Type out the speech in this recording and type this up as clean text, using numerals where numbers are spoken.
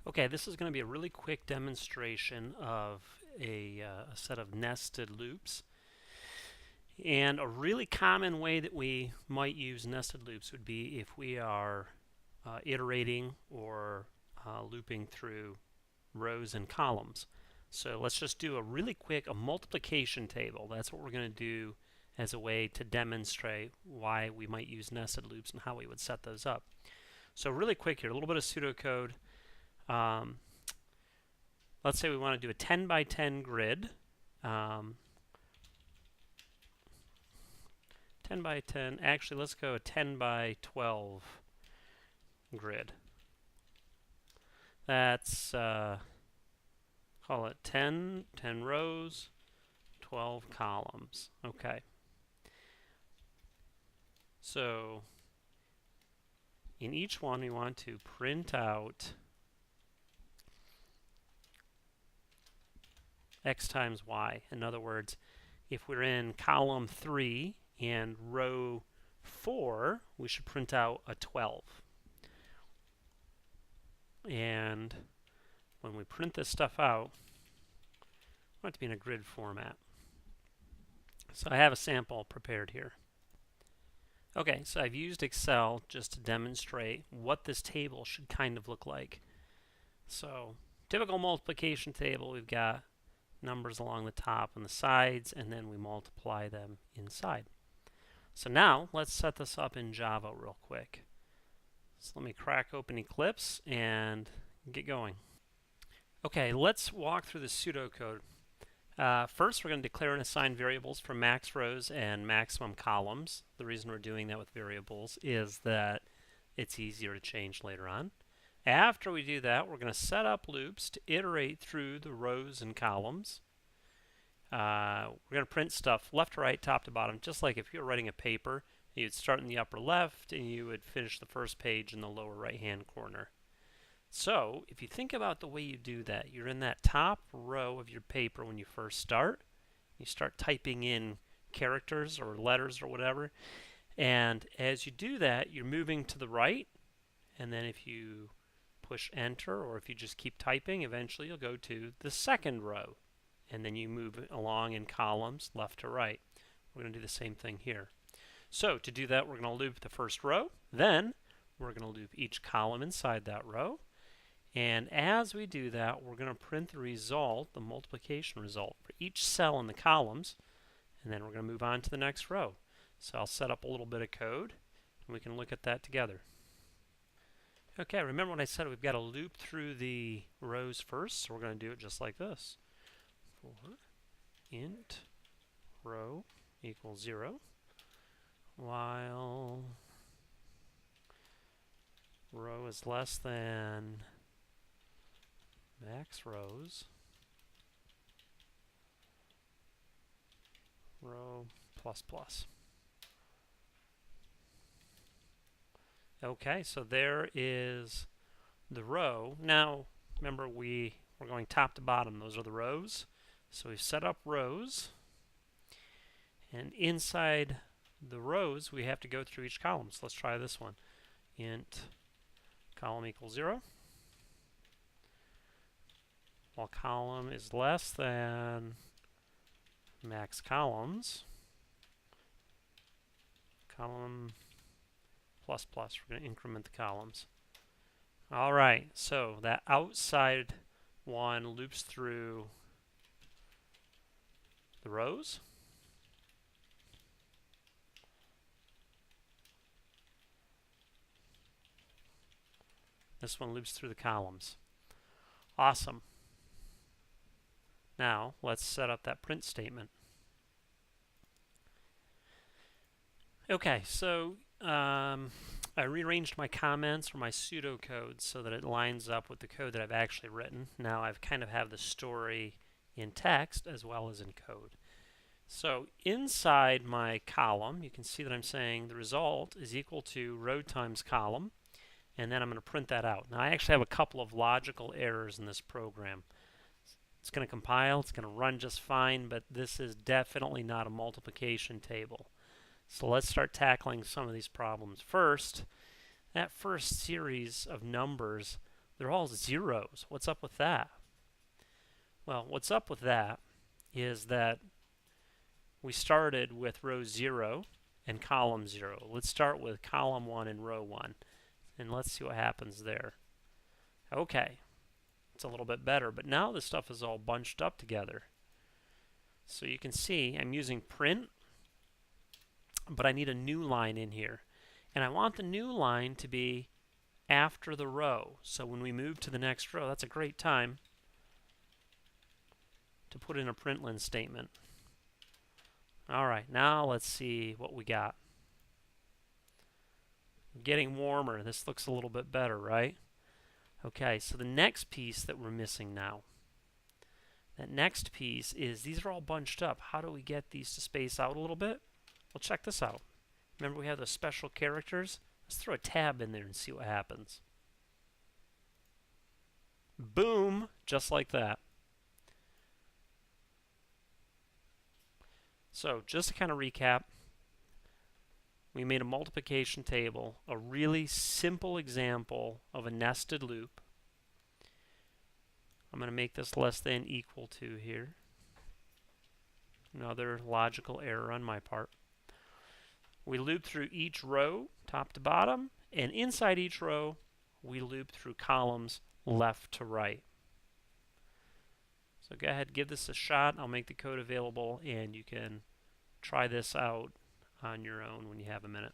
Okay, this is going to be a really quick demonstration of a set of nested loops. And a really common way that we might use nested loops would be if we are iterating or looping through rows and columns. So let's just do a really quick multiplication table. That's what we're going to do as a way to demonstrate why we might use nested loops and how we would set those up. So really quick here, a little bit of pseudocode. Um, let's say we want to do a 10 by 10 grid. Um, 10 by 10, actually let's go a 10 by 12 grid. That's, call it 10 rows, 12 columns. Okay. So in each one we want to print out x times y. In other words, if we're in column 3 and row 4, we should print out a 12. And when we print this stuff out, we want it to be in a grid format. So I have a sample prepared here. Okay, so I've used Excel just to demonstrate what this table should kind of look like. So typical multiplication table, we've got numbers along the top and the sides, and then we multiply them inside. So now let's set this up in Java real quick. So let me crack open Eclipse and get going. Okay, let's walk through the pseudocode. First, we're going to declare and assign variables for max rows and maximum columns. The reason we're doing that with variables is that it's easier to change later on. After we do that, we're going to set up loops to iterate through the rows and columns. We're going to print stuff left to right, top to bottom, just like if you were writing a paper. You'd start in the upper left and you would finish the first page in the lower right-hand corner. So if you think about the way you do that, you're in that top row of your paper when you first start. You start typing in characters or letters or whatever. And as you do that, you're moving to the right. And then if you push enter or if you just keep typing, eventually you'll go to the second row. And then you move along in columns left to right. We're going to do the same thing here. So to do that, we're going to loop the first row. Then we're going to loop each column inside that row. And as we do that, we're going to print the result, the multiplication result, for each cell in the columns. And then we're going to move on to the next row. So I'll set up a little bit of code, and we can look at that together. Okay, remember what I said, we've got to loop through the rows first, so we're going to do it just like this. For int row equals 0, while row is less than max rows, row plus plus. Okay, so there is the row. Now, remember we're going top to bottom. Those are the rows. So we've set up rows. And inside the rows, we have to go through each column. So let's try this one. Int column equals 0. While column is less than max columns, column plus plus, we're going to increment the columns. All right, so that outside one loops through the rows. This one loops through the columns. Awesome. Now, let's set up that print statement. Okay, so I rearranged my comments or my pseudocode so that it lines up with the code that I've actually written. Now I've kind of have the story in text as well as in code. So inside my column, you can see that I'm saying the result is equal to row times column, and then I'm going to print that out. Now I actually have a couple of logical errors in this program. It's going to compile, it's going to run just fine, but this is definitely not a multiplication table. So let's start tackling some of these problems. First, that first series of numbers, they're all zeros. What's up with that? Well, what's up with that is that we started with row 0 and column 0. Let's start with column 1 and row 1, and let's see what happens there. Okay, it's a little bit better, but now this stuff is all bunched up together. So you can see I'm using print, but I need a new line in here. And I want the new line to be after the row. So when we move to the next row, that's a great time to put in a println statement. All right, now let's see what we got. Getting warmer. This looks a little bit better, right? Okay, so the next piece that we're missing now. That next piece is these are all bunched up. How do we get these to space out a little bit? Well, check this out. Remember we have those special characters? Let's throw a tab in there and see what happens. Boom! Just like that. So just to kind of recap, we made a multiplication table, a really simple example of a nested loop. I'm going to make this less than equal to here. Another logical error on my part. We loop through each row, top to bottom, and inside each row, we loop through columns left to right. So go ahead, give this a shot. I'll make the code available, and you can try this out on your own when you have a minute.